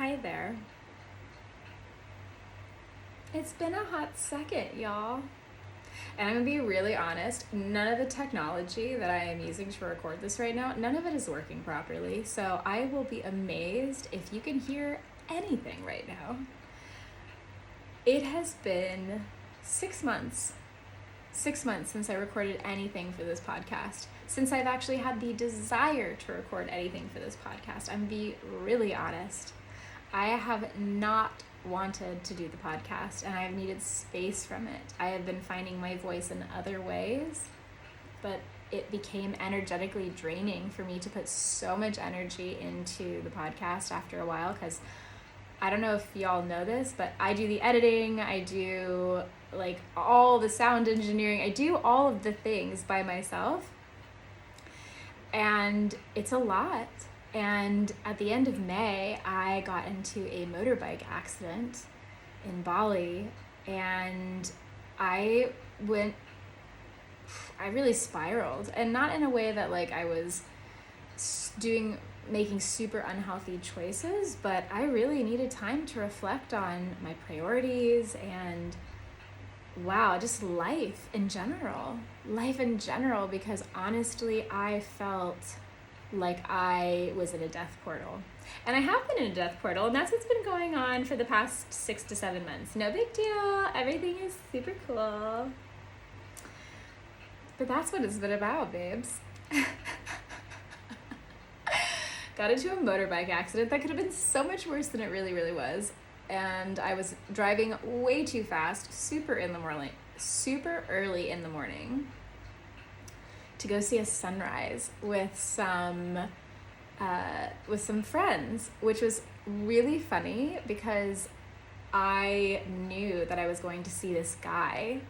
Hi there. It's been a hot second, y'all. And I'm gonna be really honest, none of the technology that I am using to record this right now, none of it is working properly. So I will be amazed if you can hear anything right now. It has been 6 months. 6 months since I recorded anything for this podcast. Since I've actually had the desire to record anything for this podcast. I'm gonna be really honest. I have not wanted to do the podcast and I have needed space from it. I have been finding my voice in other ways, but it became energetically draining for me to put so much energy into the podcast after a while, because I don't know if y'all know this, but I do the editing, I do like all the sound engineering, I do all of the things by myself, and it's a lot. And at the end of May, I got into a motorbike accident in Bali, and I really spiraled, and not in a way that like I was making super unhealthy choices, but I really needed time to reflect on my priorities and just life in general, because honestly, I felt like I was in a death portal. And I have been in a death portal, and that's what's been going on for the past 6 to 7 months. No big deal. Everything is super cool. But that's what it's been about, babes. Got into a motorbike accident that could have been so much worse than it really, really was. And I was driving way too fast, super early in the morning, to go see a sunrise with some friends, which was really funny because I knew that I was going to see this guy.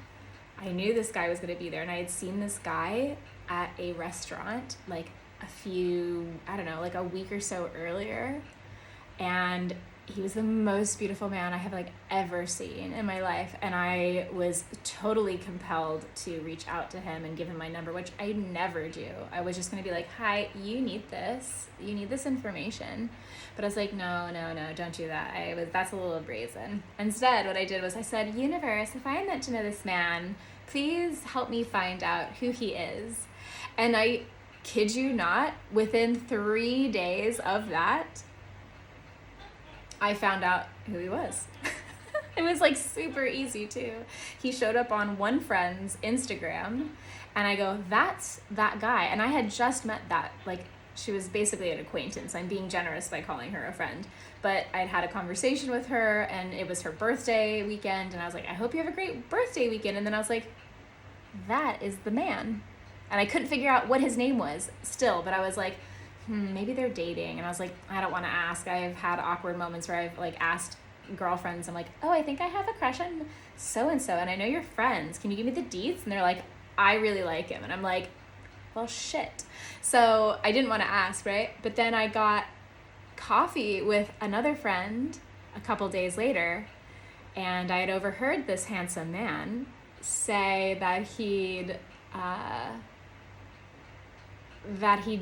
I knew this guy was going to be there, and I had seen this guy at a restaurant like a week or so earlier, and he was the most beautiful man I have like ever seen in my life, and I was totally compelled to reach out to him and give him my number, which I never do. I was just gonna be like, hi, you need this information. But I was like, no, don't do that. That's a little brazen. Instead, what I did was I said, universe, if I am meant to know this man, please help me find out who he is. And I kid you not, within 3 days of that, I found out who he was. It was like super easy too. He showed up on one friend's Instagram, and I go, that's that guy. And I had just met that, like, she was basically an acquaintance. I'm being generous by calling her a friend. But I'd had a conversation with her, and it was her birthday weekend, and I was like, I hope you have a great birthday weekend. And then I was like, that is the man. And I couldn't figure out what his name was still, but I was like, maybe they're dating. And I was like, I don't want to ask. I've had awkward moments where I've like asked girlfriends, I'm like, oh, I think I have a crush on so-and-so, and I know you're friends. Can you give me the deets? And they're like, I really like him. And I'm like, well, shit. So I didn't want to ask, right? But then I got coffee with another friend a couple days later, and I had overheard this handsome man say that he'd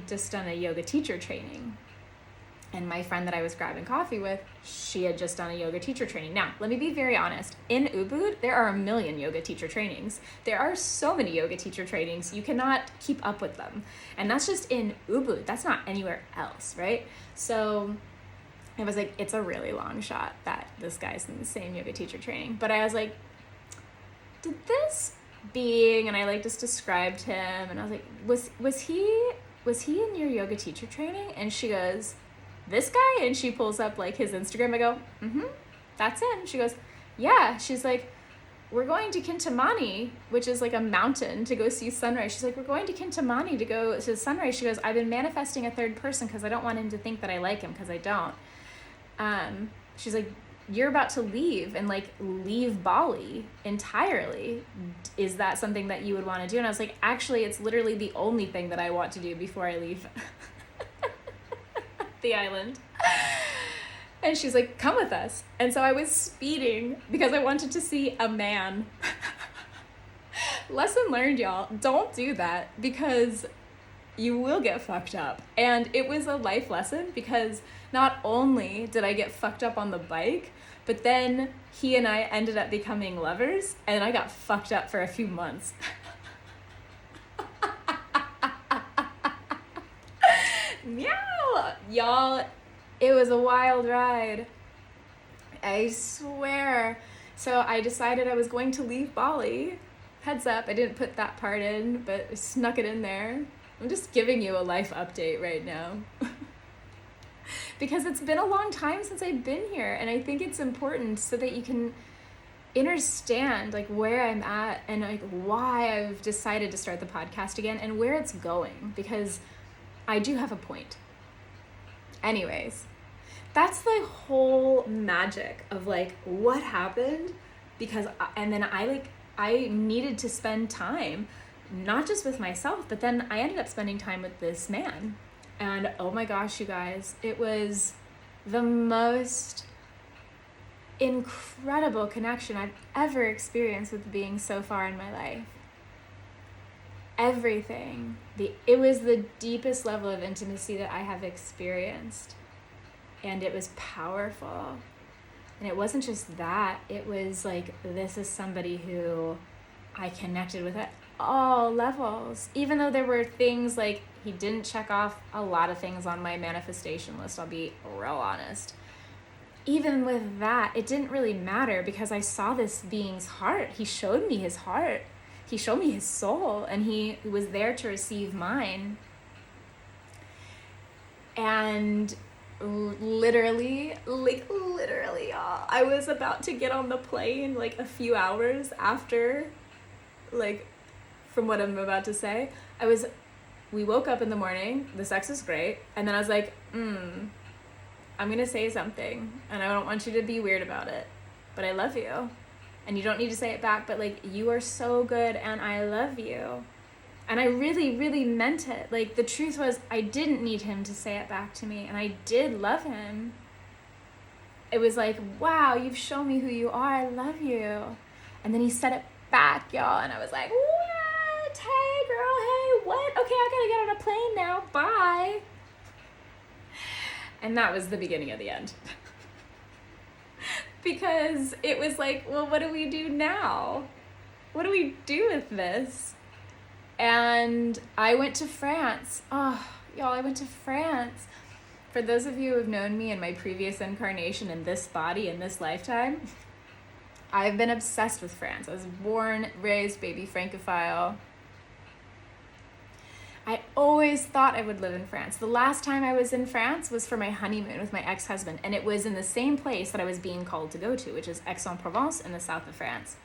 just done a yoga teacher training. And my friend that I was grabbing coffee with, she had just done a yoga teacher training. Now, let me be very honest. In Ubud, there are a million yoga teacher trainings. There are so many yoga teacher trainings, you cannot keep up with them. And that's just in Ubud. That's not anywhere else, right? So I was like, it's a really long shot that this guy's in the same yoga teacher training. But I was like, did this being, and I like just described him, and I was like, was he in your yoga teacher training? And she goes, this guy? And she pulls up like his Instagram. I go, that's him. She goes, yeah. She's like, we're going to Kintamani, which is like a mountain, to go see sunrise. She's like, we're going to Kintamani to go to sunrise. She goes, I've been manifesting a third person because I don't want him to think that I like him, because I don't. She's like, you're about to leave and like leave Bali entirely. Is that something that you would want to do? And I was like, actually, it's literally the only thing that I want to do before I leave the island. And she's like, come with us. And so I was speeding because I wanted to see a man. Lesson learned, y'all. Don't do that, because you will get fucked up. And it was a life lesson, because not only did I get fucked up on the bike, but then he and I ended up becoming lovers, and I got fucked up for a few months. Meow! Y'all, it was a wild ride. I swear. So I decided I was going to leave Bali. Heads up, I didn't put that part in, but I snuck it in there. I'm just giving you a life update right now. Because it's been a long time since I've been here, and I think it's important so that you can understand like where I'm at and like why I've decided to start the podcast again and where it's going, because I do have a point. Anyways, that's the whole magic of like what happened, because and then I needed to spend time not just with myself, but then I ended up spending time with this man. And oh my gosh, you guys, it was the most incredible connection I've ever experienced with being so far in my life. Everything. It was the deepest level of intimacy that I have experienced. And it was powerful. And it wasn't just that, it was like, this is somebody who I connected with at all levels. Even though there were things like, he didn't check off a lot of things on my manifestation list, I'll be real honest. Even with that, it didn't really matter, because I saw this being's heart. He showed me his heart. He showed me his soul, and he was there to receive mine. And literally, I was about to get on the plane like a few hours after, like, from what I'm about to say. We woke up in the morning, the sex was great, and then I was like, I'm gonna say something, and I don't want you to be weird about it, but I love you. And you don't need to say it back, but like, you are so good and I love you. And I really, really meant it. Like, the truth was, I didn't need him to say it back to me, and I did love him. It was like, wow, you've shown me who you are, I love you. And then he said it back, y'all, and I was like, what? Hey, girl, hey, what? Okay, I gotta get on a plane now, bye. And that was the beginning of the end. Because it was like, well, what do we do now? What do we do with this? And I went to France. Oh, y'all, I went to France. For those of you who have known me in my previous incarnation, in this body, in this lifetime, I've been obsessed with France. I was born, raised, baby Francophile. I always thought I would live in France. The last time I was in France was for my honeymoon with my ex-husband, and it was in the same place that I was being called to go to, which is Aix-en-Provence in the south of France.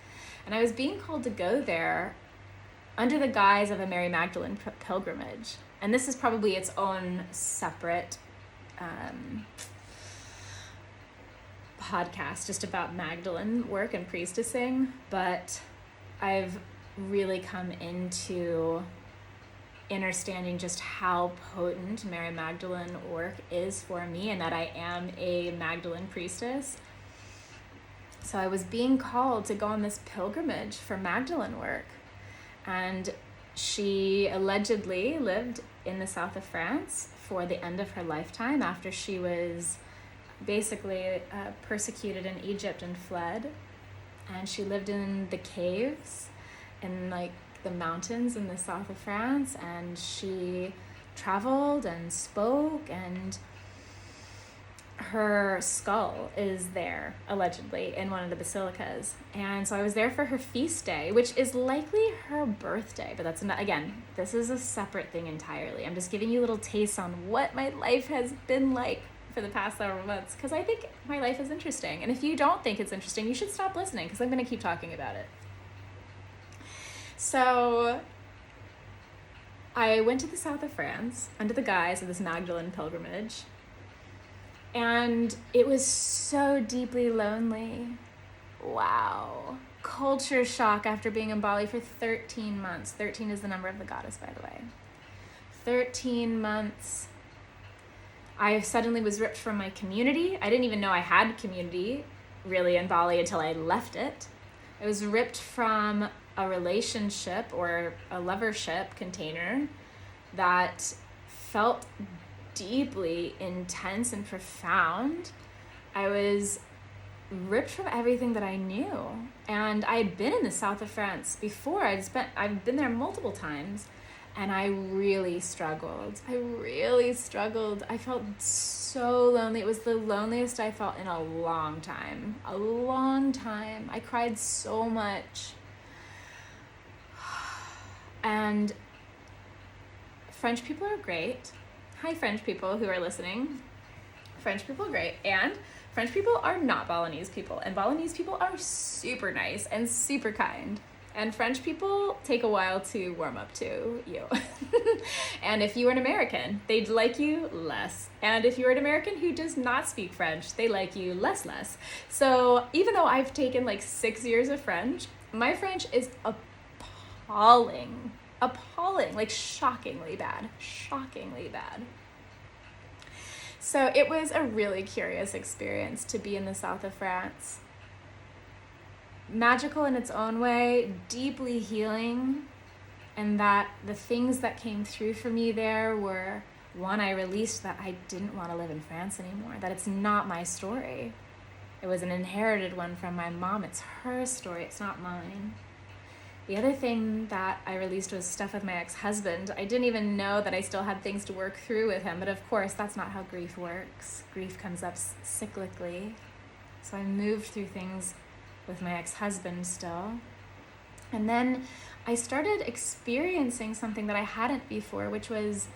And I was being called to go there under the guise of a Mary Magdalene pilgrimage. And this is probably its own separate podcast just about Magdalene work and priestessing, but I've really come into understanding just how potent Mary Magdalene work is for me, and that I am a Magdalene priestess. So I was being called to go on this pilgrimage for Magdalene work. And she allegedly lived in the south of France for the end of her lifetime, after she was basically persecuted in Egypt and fled. And she lived in the caves in like the mountains in the south of France, and she traveled and spoke, and her skull is there allegedly in one of the basilicas. And so I was there for her feast day, which is likely her birthday, but that's not, again, this is a separate thing entirely. I'm just giving you little tastes on what my life has been like for the past several months, because I think my life is interesting. And if you don't think it's interesting, you should stop listening, because I'm going to keep talking about it. So I went to the south of France under the guise of this Magdalene pilgrimage, and it was so deeply lonely. Wow. Culture shock after being in Bali for 13 months. 13 is the number of the goddess, by the way. 13 months. I suddenly was ripped from my community. I didn't even know I had community really in Bali until I left it. I was ripped from a relationship or a lovership container that felt deeply intense and profound. I was ripped from everything that I knew. And I had been in the south of France before. I've been there multiple times, and I really struggled. I felt so lonely. It was the loneliest I felt in a long time. I cried so much. And French people are great. Hi, French people who are listening. French people are great. And French people are not Balinese people. And Balinese people are super nice and super kind. And French people take a while to warm up to you. And if you are an American, they'd like you less. And if you're an American who does not speak French, they like you less. So even though I've taken like 6 years of French, my French is appalling, like shockingly bad. So it was a really curious experience to be in the south of France. Magical in its own way, deeply healing, and that the things that came through for me there were, one, I released that I didn't want to live in France anymore, that it's not my story. It was an inherited one from my mom. It's her story, it's not mine. The other thing that I released was stuff with my ex-husband. I didn't even know that I still had things to work through with him, but of course, that's not how grief works. Grief comes up cyclically. So I moved through things with my ex-husband still. And then I started experiencing something that I hadn't before, which was,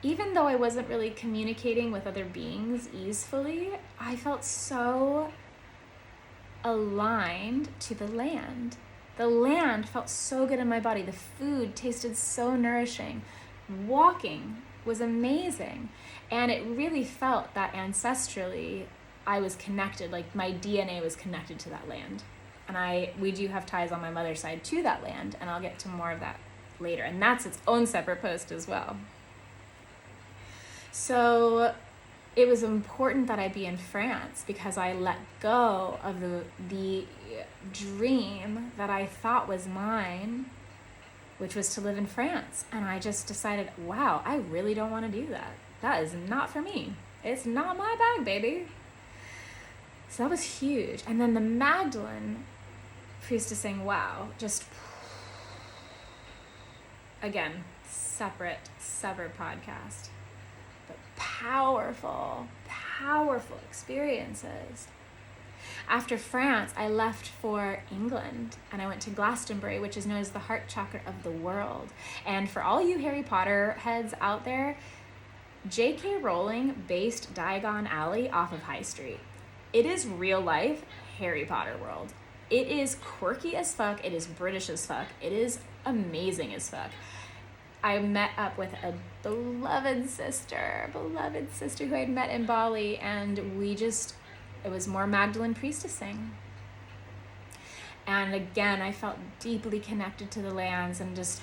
even though I wasn't really communicating with other beings easily, I felt so aligned to the land. The land felt so good in my body. The food tasted so nourishing. Walking was amazing. And it really felt that ancestrally I was connected, like my DNA was connected to that land. And we do have ties on my mother's side to that land, and I'll get to more of that later. And that's its own separate post as well. So it was important that I be in France because I let go of the dream that I thought was mine, which was to live in France. And I just decided, wow, I really don't want to do that. That is not for me. It's not my bag, baby. So that was huge. And then the Magdalene priestessing, wow, just, again, separate podcast. But powerful experiences. After France, I left for England and I went to Glastonbury, which is known as the heart chakra of the world. And for all you Harry Potter heads out there, J.K. Rowling based Diagon Alley off of High Street. It is real life Harry Potter world. It is quirky as fuck. It is British as fuck. It is amazing as fuck. I met up with a beloved sister who I had met in Bali, and it was more Magdalene priestessing. And again, I felt deeply connected to the lands, and it's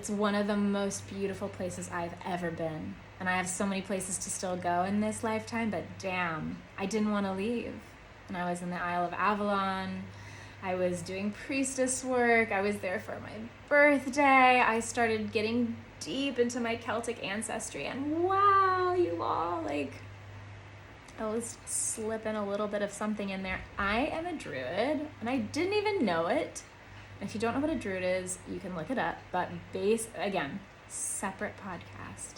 one of the most beautiful places I've ever been. And I have so many places to still go in this lifetime, but damn, I didn't want to leave. And I was in the Isle of Avalon. I was doing priestess work. I was there for my birthday. I started getting deep into my Celtic ancestry, and wow, you all, like, I was slipping a little bit of something in there. I am a druid, and I didn't even know it. If you don't know what a druid is, you can look it up, but again, separate podcast.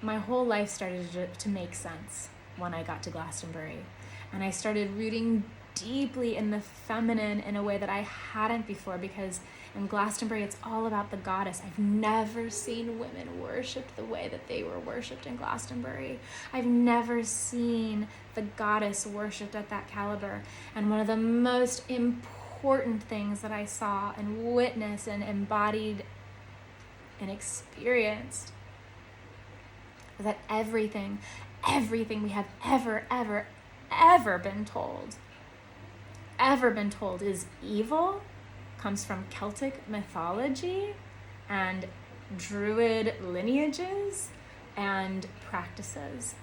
My whole life started to make sense when I got to Glastonbury, and I started rooting deeply in the feminine in a way that I hadn't before, because in Glastonbury, it's all about the goddess. I've never seen women worshipped the way that they were worshipped in Glastonbury. I've never seen the goddess worshipped at that caliber. And one of the most important things that I saw and witnessed and embodied and experienced was that everything we have ever been told is evil, comes from Celtic mythology and druid lineages and practices.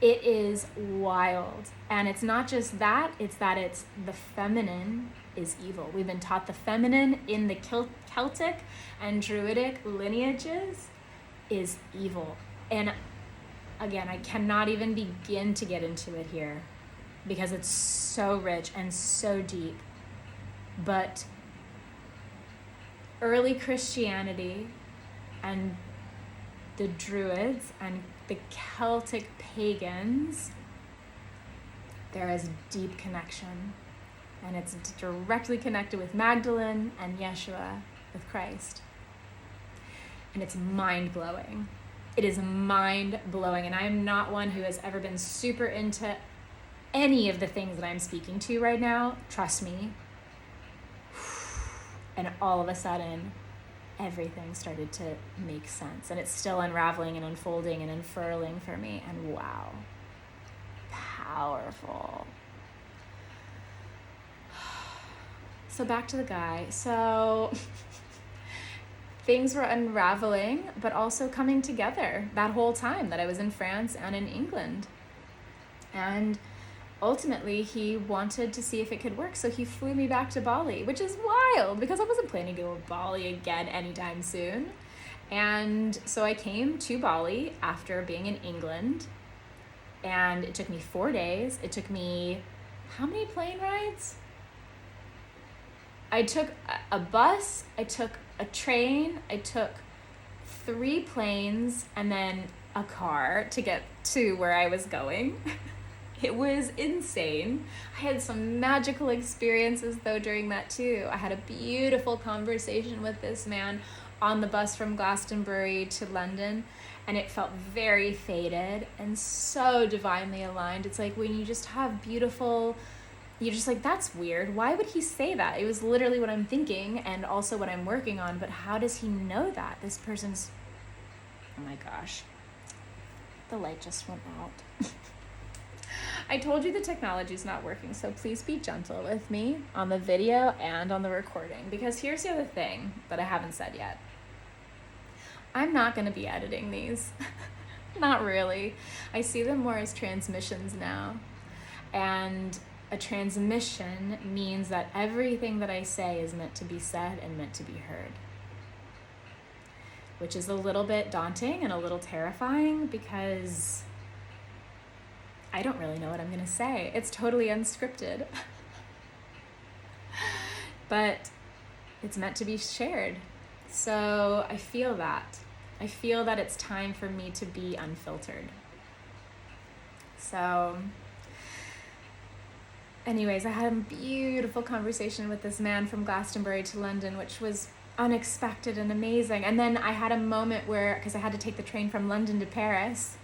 It is wild. And it's not just that, it's that it's the feminine is evil. We've been taught the feminine in the Celtic and Druidic lineages is evil. And again, I cannot even begin to get into it here because it's so rich and so deep. But early Christianity and the Druids and the Celtic pagans, there is deep connection. And it's directly connected with Magdalene and Yeshua, with Christ. And it's mind-blowing. It is mind-blowing. And I am not one who has ever been super into any of the things that I'm speaking to right now. Trust me. And all of a sudden, everything started to make sense. And it's still unraveling and unfolding and unfurling for me. And wow, powerful. So back to the guy. So things were unraveling, but also coming together that whole time that I was in France and in England. And ultimately, he wanted to see if it could work, so he flew me back to Bali, which is wild because I wasn't planning to go to Bali again anytime soon. And so I came to Bali after being in England, and it took me 4 days. It took me, how many plane rides? I took a bus, I took a train, I took 3 planes, and then a car to get to where I was going. It was insane. I had some magical experiences though during that too. I had a beautiful conversation with this man on the bus from Glastonbury to London, and it felt very fated and so divinely aligned. It's like when you just have beautiful, you're just like, that's weird. Why would he say that? It was literally what I'm thinking and also what I'm working on, but how does he know that? This person's, oh my gosh, the light just went out. I told you the technology's not working, so please be gentle with me on the video and on the recording, because here's the other thing that I haven't said yet. I'm not going to be editing these. Not really. I see them more as transmissions now. And a transmission means that everything that I say is meant to be said and meant to be heard, which is a little bit daunting and a little terrifying because I don't really know what I'm going to say. It's totally unscripted. But it's meant to be shared. So I feel that. I feel that it's time for me to be unfiltered. So anyways, I had a beautiful conversation with this man from Glastonbury to London, which was unexpected and amazing. And then I had a moment where, because I had to take the train from London to Paris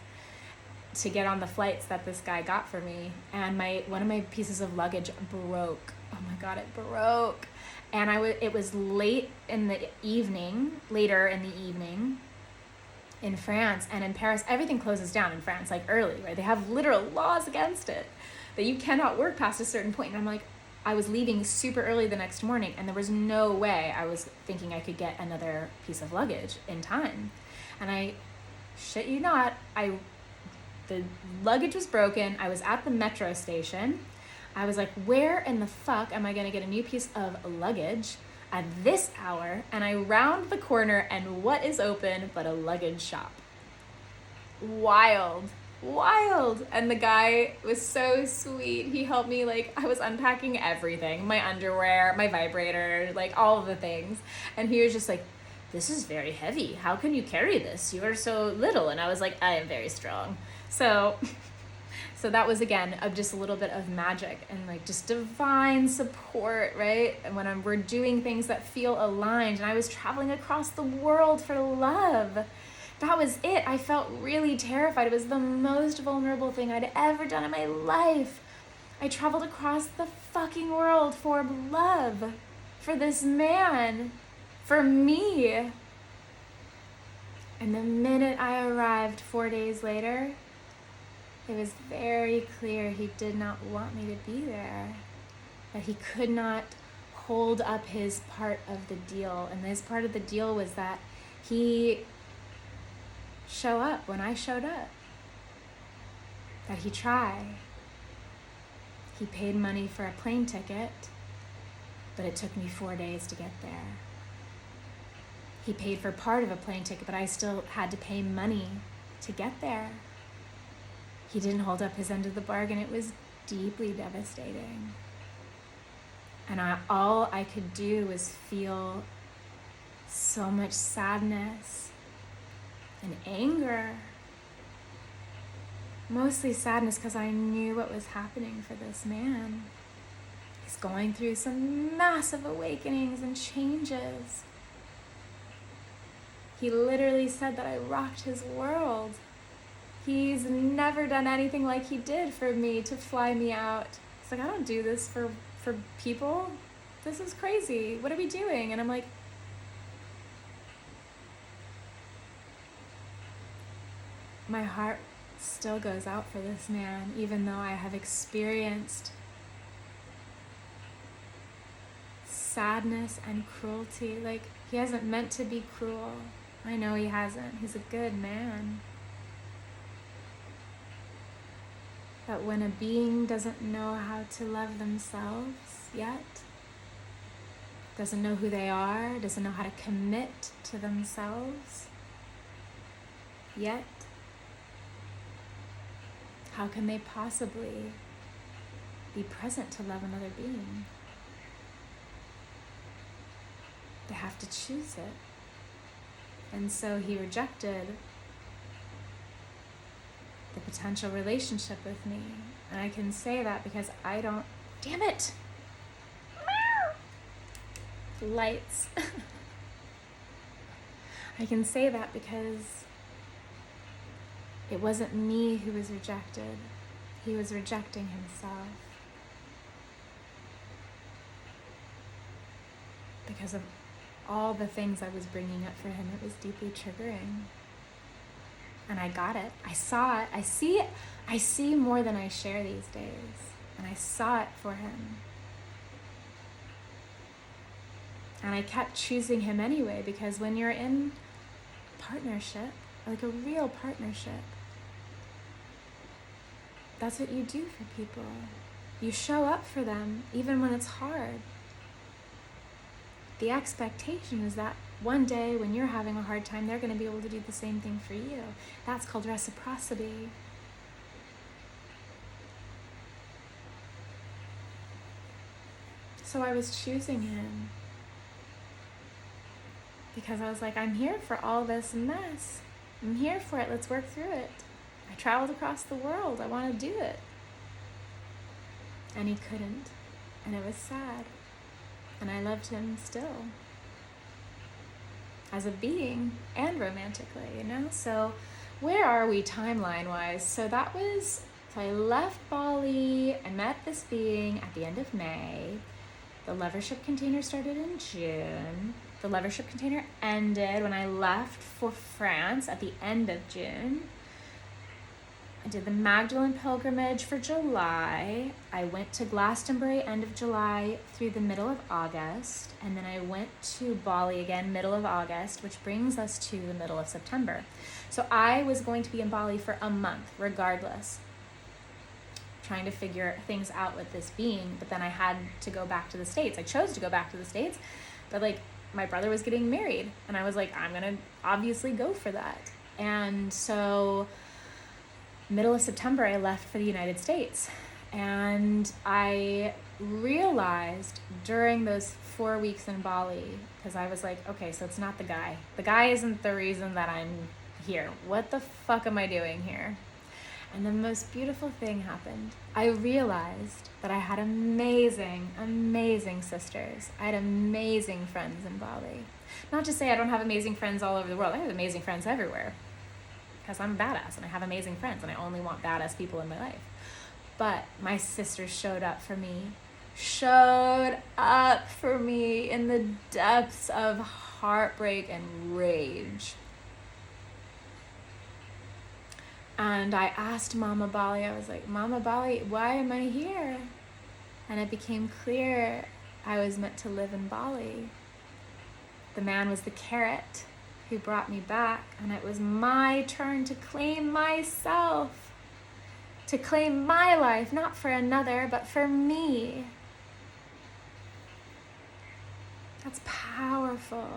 to get on the flights that this guy got for me, and one of my pieces of luggage broke. Oh my God, it broke. And it was later in the evening in France, and in Paris, everything closes down in France, like early, right? They have literal laws against it, that you cannot work past a certain point. And I'm like, I was leaving super early the next morning, and there was no way I was thinking I could get another piece of luggage in time. And I shit you not, the luggage was broken. I was at the metro station. I was like, where in the fuck am I gonna get a new piece of luggage at this hour? And I round the corner, and what is open but a luggage shop? Wild. And the guy was so sweet. He helped me, like, I was unpacking everything, my underwear, my vibrator, like all of the things. And he was just like, this is very heavy. How can you carry this? You are so little. And I was like, I am very strong. So that was, again, just a little bit of magic and like just divine support, right? And when we're doing things that feel aligned, and I was traveling across the world for love. That was it. I felt really terrified. It was the most vulnerable thing I'd ever done in my life. I traveled across the fucking world for love, for this man, for me. And the minute I arrived 4 days later, it was very clear he did not want me to be there, that he could not hold up his part of the deal. And his part of the deal was that he show up when I showed up. that he try. He paid money for a plane ticket, but it took me 4 days to get there. He paid for part of a plane ticket, but I still had to pay money to get there. He didn't hold up his end of the bargain. It was deeply devastating. And all I could do was feel so much sadness and anger. Mostly sadness because I knew what was happening for this man. He's going through some massive awakenings and changes. He literally said that I rocked his world. He's never done anything like he did for me to fly me out. It's like, I don't do this for people. This is crazy. What are we doing? And I'm like, my heart still goes out for this man, even though I have experienced sadness and cruelty. Like, he hasn't meant to be cruel. I know he hasn't. He's a good man. But when a being doesn't know how to love themselves yet, doesn't know who they are, doesn't know how to commit to themselves yet, how can they possibly be present to love another being? They have to choose it. And so he rejected the potential relationship with me. And I can say that because I don't, damn it! Lights. I can say that because it wasn't me who was rejected. He was rejecting himself. Because of all the things I was bringing up for him, it was deeply triggering. And I got it. I saw it. I see it. I see more than I share these days. And I saw it for him. And I kept choosing him anyway, because when you're in partnership, like a real partnership, that's what you do for people. You show up for them even when it's hard. The expectation is that one day when you're having a hard time, they're going to be able to do the same thing for you. That's called reciprocity. So I was choosing him because I was like, I'm here for all this mess. I'm here for it. Let's work through it. I traveled across the world. I want to do it. And he couldn't. And it was sad. And I loved him still. As a being and romantically, you know? So where are we timeline-wise? So I left Bali and met this being at the end of May. The lovership container started in June. The lovership container ended when I left for France at the end of June. I did the Magdalene pilgrimage for July. I went to Glastonbury end of July through the middle of August. And then I went to Bali again, middle of August, which brings us to the middle of September. So I was going to be in Bali for a month, regardless, trying to figure things out with this being. But then I had to go back to the States. I chose to go back to the States, but like my brother was getting married. And I was like, I'm going to obviously go for that. And so middle of September, I left for the United States. And I realized during those 4 weeks in Bali, because I was like, okay, so it's not the guy. The guy isn't the reason that I'm here. What the fuck am I doing here? And the most beautiful thing happened. I realized that I had amazing, amazing sisters. I had amazing friends in Bali. Not to say I don't have amazing friends all over the world. I have amazing friends everywhere. Because I'm a badass and I have amazing friends and I only want badass people in my life. But my sisters showed up for me in the depths of heartbreak and rage. And I asked Mama Bali, I was like, Mama Bali, why am I here? And it became clear I was meant to live in Bali. The man was the carrot who brought me back, and it was my turn to claim myself. to claim my life, not for another, but for me. That's powerful.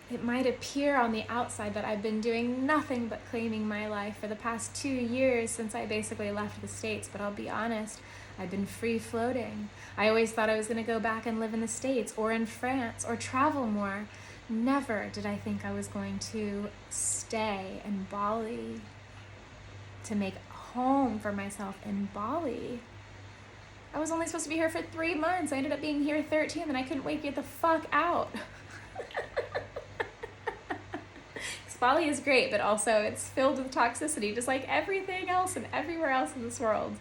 It might appear on the outside that I've been doing nothing but claiming my life for the past 2 years since I basically left the States, but I'll be honest, I've been free floating. I always thought I was going to go back and live in the States or in France or travel more. Never did I think I was going to stay in Bali, to make a home for myself in Bali. I was only supposed to be here for 3 months. I ended up being here 13, and I couldn't wait to get the fuck out. Bali is great, but also it's filled with toxicity, just like everything else and everywhere else in this world.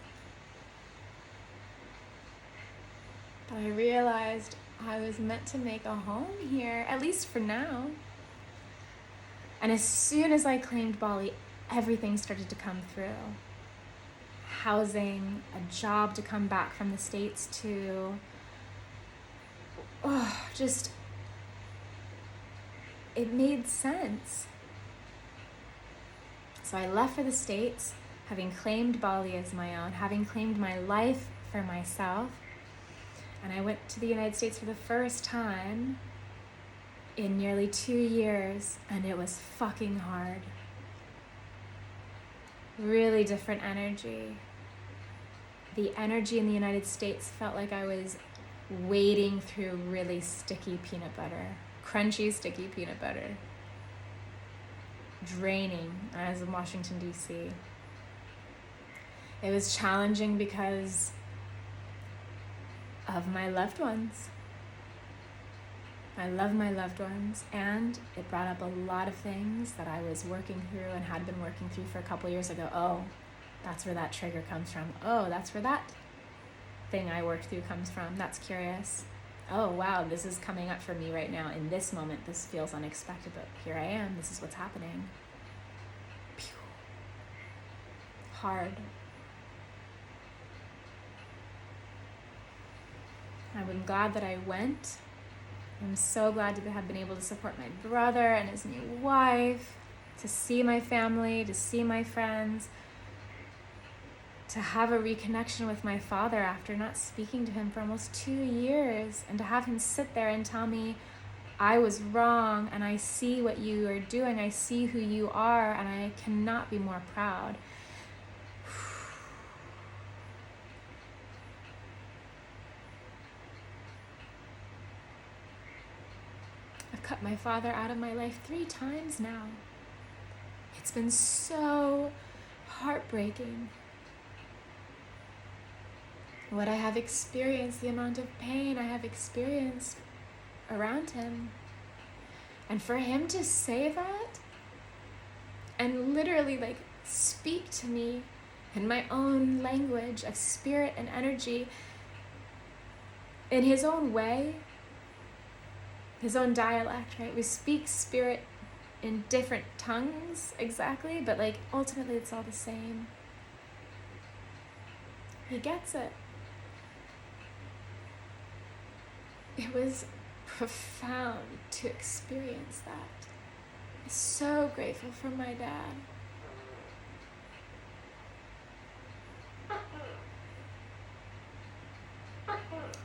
But I realized I was meant to make a home here, at least for now. And as soon as I claimed Bali, everything started to come through. Housing, a job to come back from the States to, it made sense. So I left for the States, having claimed Bali as my own, having claimed my life for myself. And I went to the United States for the first time in nearly 2 years, and it was fucking hard. Really different energy. The energy in the United States felt like I was wading through really sticky peanut butter, crunchy, sticky peanut butter. Draining. I was in Washington, D.C. It was challenging because of my loved ones. I love my loved ones, and it brought up a lot of things that I was working through and had been working through for a couple years ago. Oh, that's where that trigger comes from. Oh, that's where that thing I worked through comes from. That's curious. Oh, wow, this is coming up for me right now. In this moment, this feels unexpected, but here I am. This is what's happening. Pew. Hard. I'm glad that I went. I'm so glad to have been able to support my brother and his new wife, to see my family, to see my friends, to have a reconnection with my father after not speaking to him for almost 2 years, and to have him sit there and tell me, I was wrong, and I see what you are doing, I see who you are, and I cannot be more proud. I've cut my father out of my life 3 times now. It's been so heartbreaking. What I have experienced, the amount of pain I have experienced around him. And for him to say that and literally speak to me in my own language of spirit and energy in his own way, his own dialect, right? We speak spirit in different tongues exactly, but ultimately it's all the same. He gets it. It was profound to experience that. I'm so grateful for my dad.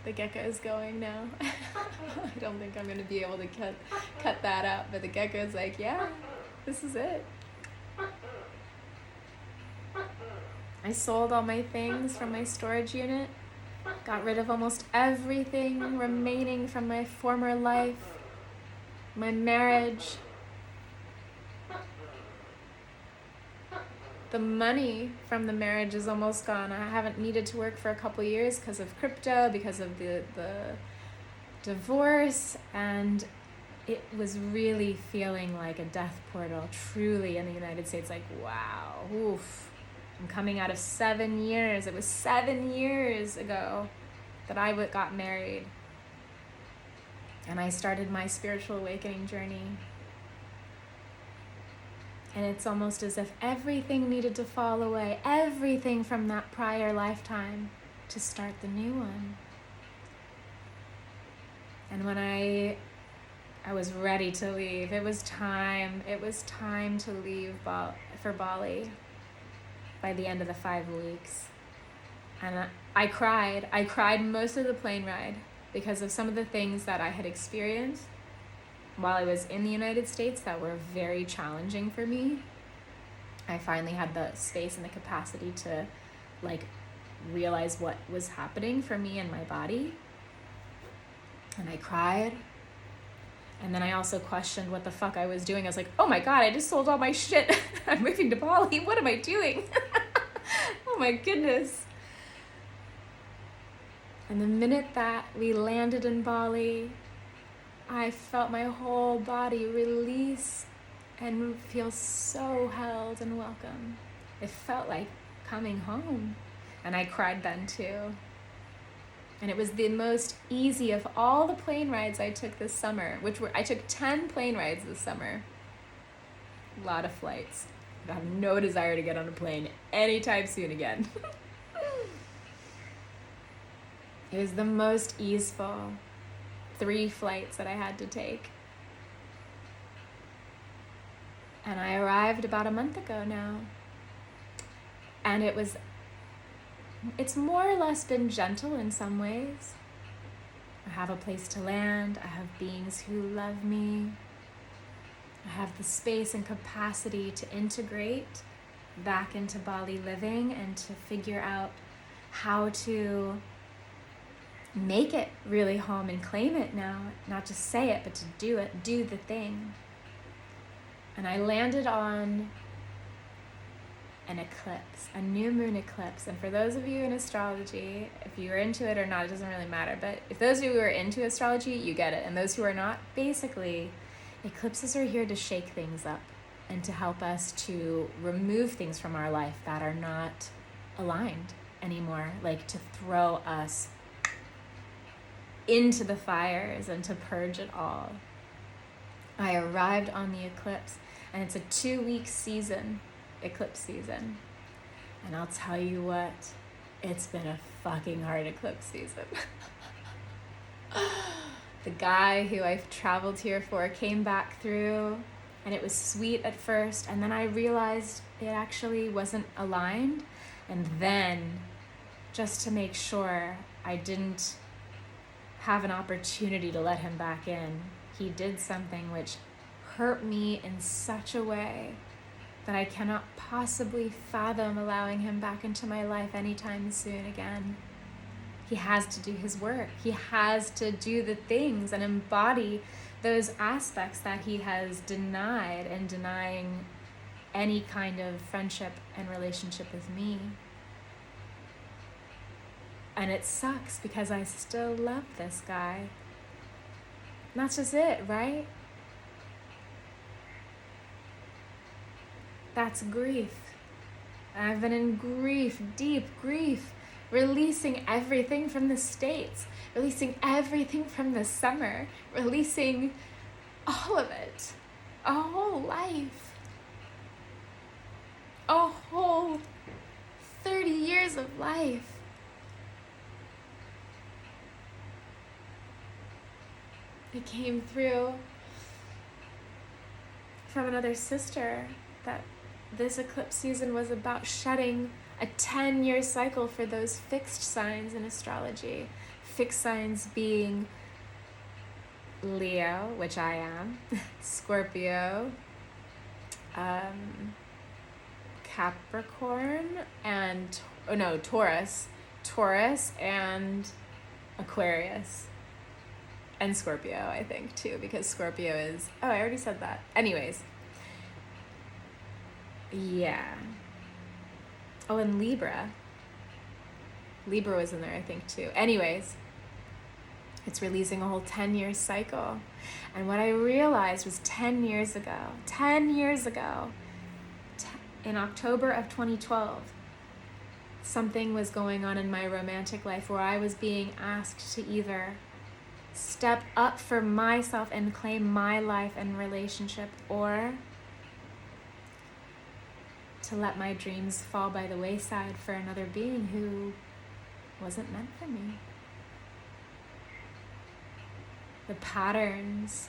The gecko is going now. I don't think I'm going to be able to cut that out, but the gecko's like, yeah, this is it. I sold all my things from my storage unit, got rid of almost everything remaining from my former life, my marriage. The money from the marriage is almost gone. I haven't needed to work for a couple years because of crypto, because of the divorce, and it was really feeling like a death portal, truly, in the United States. Wow, oof. I'm coming out of 7 years. It was 7 years ago that I got married, and I started my spiritual awakening journey. And it's almost as if everything needed to fall away, everything from that prior lifetime, to start the new one. And when I I was ready to leave. It was time. It was time to leave for Bali by the end of the 5 weeks. And I cried. I cried most of the plane ride because of some of the things that I had experienced while I was in the United States that were very challenging for me. I finally had the space and the capacity to like realize what was happening for me and my body. And I cried. And then I also questioned what the fuck I was doing. I was like, oh my God, I just sold all my shit. I'm moving to Bali. What am I doing? Oh my goodness. And the minute that we landed in Bali, I felt my whole body release and feel so held and welcome. It felt like coming home. And I cried then too. And it was the most easy of all the plane rides I took this summer, I took 10 plane rides this summer. A lot of flights. I have no desire to get on a plane anytime soon again. It was the most easeful 3 flights that I had to take. And I arrived about a month ago now. And it's more or less been gentle in some ways. I have a place to land. I have beings who love me. I have the space and capacity to integrate back into Bali living and to figure out how to make it really home and claim it now. Not just say it, but to do it, do the thing. And I landed on an eclipse, a new moon eclipse. And for those of you in astrology, if you're into it or not, it doesn't really matter. But if those of you who are into astrology, you get it. And those who are not, basically, eclipses are here to shake things up and to help us to remove things from our life that are not aligned anymore, like to throw us into the fires and to purge it all. I arrived on the eclipse, and it's a 2-week season, eclipse season. And I'll tell you what, it's been a fucking hard eclipse season. The guy who I've traveled here for came back through, and it was sweet at first, and then I realized it actually wasn't aligned. And then, just to make sure I didn't have an opportunity to let him back in, he did something which hurt me in such a way that I cannot possibly fathom allowing him back into my life anytime soon again. He has to do his work. He has to do the things and embody those aspects that he has denied in denying any kind of friendship and relationship with me. And it sucks because I still love this guy. And that's just it, right? That's grief. I've been in grief, deep grief, releasing everything from the States, releasing everything from the summer, releasing all of it, a whole life, a whole 30 years of life. It came through from another sister that this eclipse season was about shedding a 10-year cycle for those fixed signs in astrology. Fixed signs being Leo, which I am, Scorpio, Capricorn, and Taurus and Aquarius. And Scorpio, I think, too, because Scorpio is... Oh, I already said that. Anyways. Yeah. Oh, and Libra. Libra was in there, I think, too. Anyways. It's releasing a whole 10-year cycle. And what I realized was 10 years ago, in October of 2012, something was going on in my romantic life where I was being asked to either step up for myself and claim my life and relationship, or to let my dreams fall by the wayside for another being who wasn't meant for me. The patterns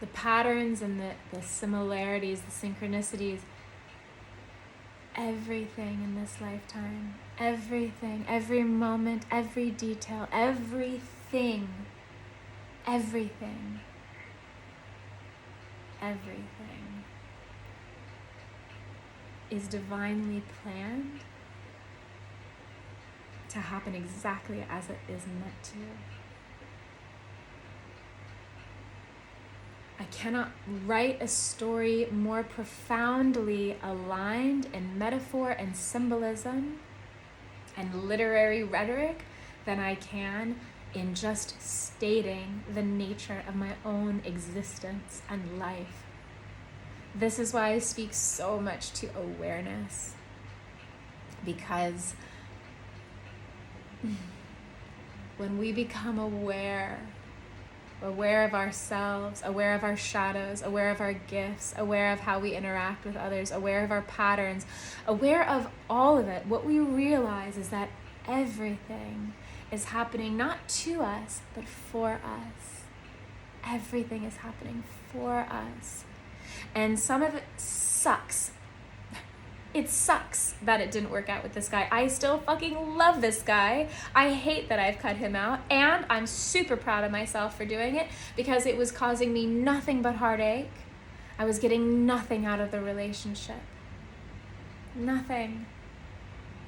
the patterns and the similarities, the synchronicities, everything in this lifetime, everything, every moment, every detail, everything, everything, everything is divinely planned to happen exactly as it is meant to. I cannot write a story more profoundly aligned in metaphor and symbolism and literary rhetoric than I can in just stating the nature of my own existence and life. This is why I speak so much to awareness, because when we become aware of ourselves, aware of our shadows, aware of our gifts, aware of how we interact with others, aware of our patterns, aware of all of it, what we realize is that everything is happening not to us, but for us. Everything is happening for us. And some of it sucks. It sucks that it didn't work out with this guy. I still fucking love this guy. I hate that I've cut him out, and I'm super proud of myself for doing it because it was causing me nothing but heartache. I was getting nothing out of the relationship. Nothing.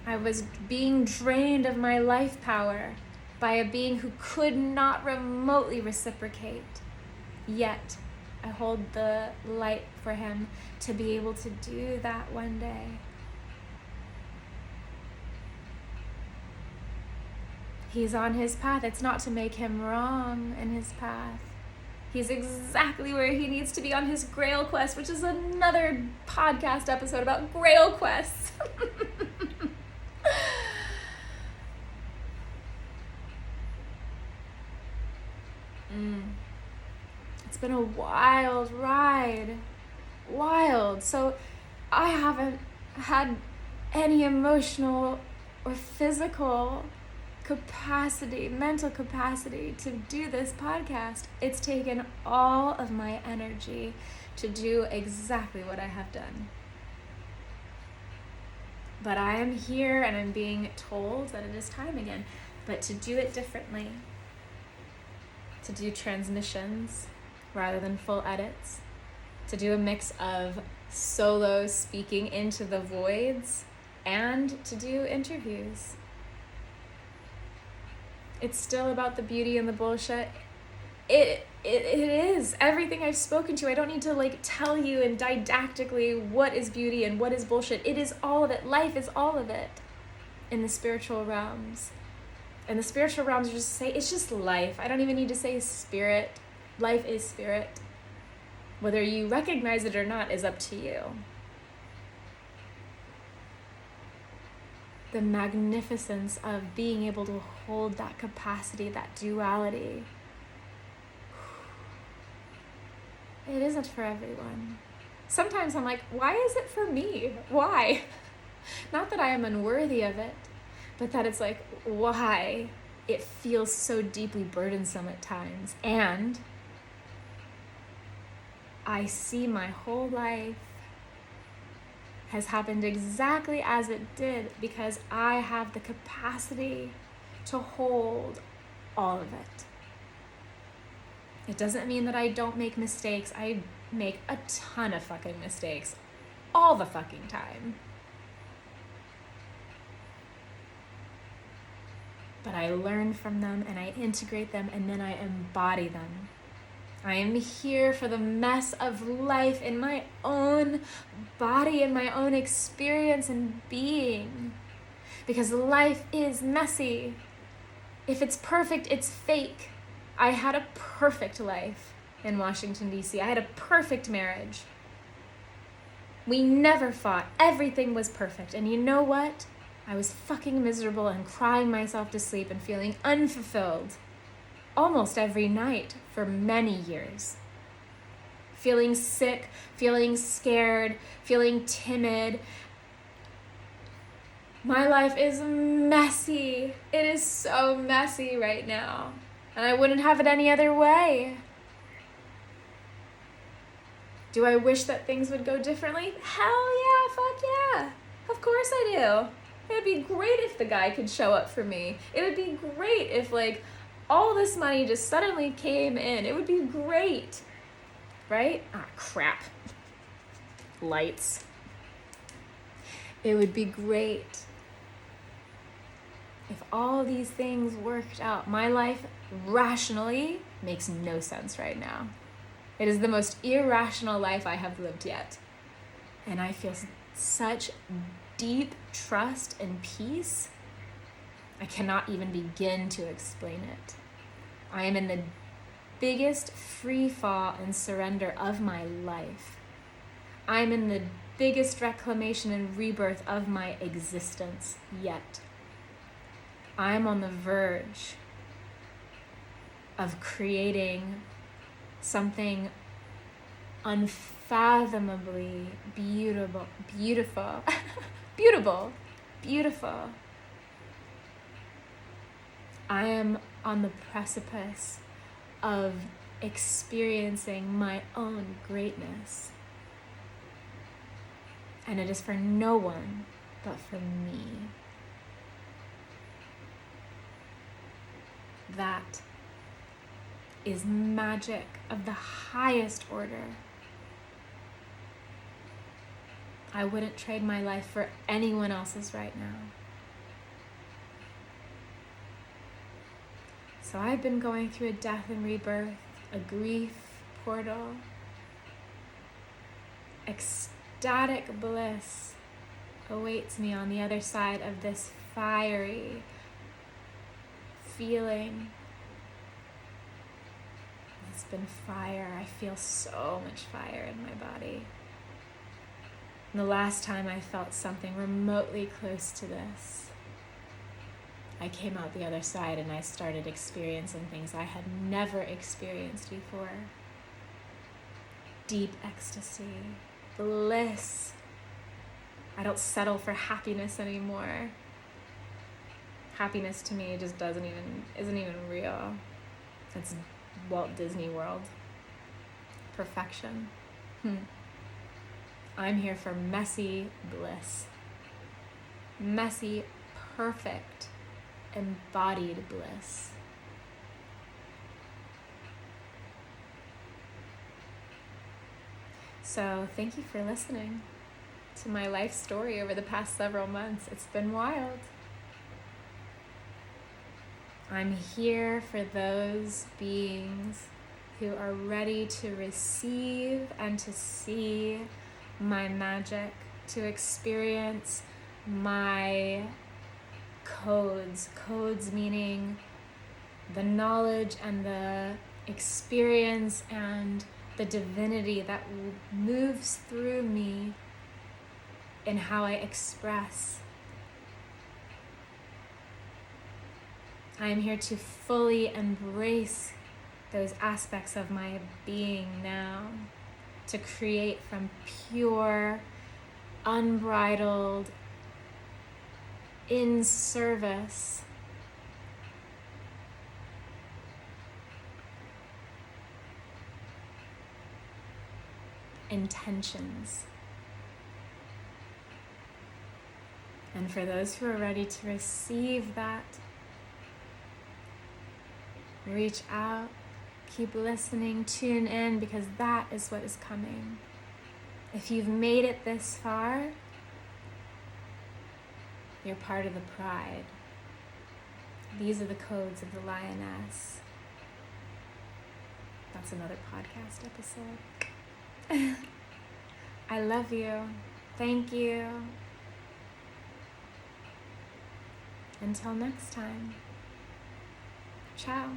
I was being drained of my life power by a being who could not remotely reciprocate. Yet, I hold the light for him to be able to do that one day. He's on his path. It's not to make him wrong in his path. He's exactly where he needs to be on his Grail quest, which is another podcast episode about Grail quests. It's been a wild ride. Wild. So I haven't had any emotional or physical capacity, mental capacity to do this podcast. It's taken all of my energy to do exactly what I have done. But I am here and I'm being told that it is time again. But to do it differently, to do transmissions rather than full edits, to do a mix of solo speaking into the voids and to do interviews. It's still about the beauty and the bullshit. It is everything I've spoken to. I don't need to tell you and didactically what is beauty and what is bullshit. It is all of it. Life is all of it in the spiritual realms. And the spiritual realms just say it's just life. I don't even need to say spirit. Life is spirit. Whether you recognize it or not is up to you. The magnificence of being able to hold that capacity, that duality. It isn't for everyone. Sometimes I'm like, why is it for me? Why? Not that I am unworthy of it, but that it's like, why? It feels so deeply burdensome at times. And I see my whole life has happened exactly as it did because I have the capacity to hold all of it. It doesn't mean that I don't make mistakes. I make a ton of fucking mistakes all the fucking time. But I learn from them and I integrate them and then I embody them. I am here for the mess of life in my own body and my own experience and being. Because life is messy. If it's perfect, it's fake. I had a perfect life in Washington, D.C. I had a perfect marriage. We never fought. Everything was perfect. And you know what? I was fucking miserable and crying myself to sleep and feeling unfulfilled almost every night for many years. Feeling sick, feeling scared, feeling timid. My life is messy. It is so messy right now. And I wouldn't have it any other way. Do I wish that things would go differently? Hell yeah, fuck yeah. Of course I do. It would be great if the guy could show up for me. It would be great if like all this money just suddenly came in. It would be great. Right? Ah, crap. Lights. It would be great if all these things worked out. My life rationally makes no sense right now. It is the most irrational life I have lived yet. And I feel such deep trust and peace. I cannot even begin to explain it. I am in the biggest free fall and surrender of my life. I'm in the biggest reclamation and rebirth of my existence yet. I'm on the verge of creating something unfathomably beautiful. I am on the precipice of experiencing my own greatness. And it is for no one but for me. That is magic of the highest order. I wouldn't trade my life for anyone else's right now. So I've been going through a death and rebirth, a grief portal, ecstatic bliss awaits me on the other side of this fiery feeling. It's been fire. I feel so much fire in my body. And the last time I felt something remotely close to this, I came out the other side and I started experiencing things I had never experienced before. Deep ecstasy, bliss. I don't settle for happiness anymore. Happiness to me just isn't even real. It's Walt Disney World. Perfection. I'm here for messy bliss. Messy, perfect, embodied bliss. So thank you for listening to my life story over the past several months. It's been wild. I'm here for those beings who are ready to receive and to see my magic, to experience my codes. Codes meaning the knowledge and the experience and the divinity that moves through me in how I express. I am here to fully embrace those aspects of my being now, to create from pure, unbridled, in service intentions. And for those who are ready to receive that, reach out, keep listening, tune in, because that is what is coming. If you've made it this far, you're part of the pride. These are the codes of the lioness. That's another podcast episode. I love you. Thank you. Until next time. Ciao.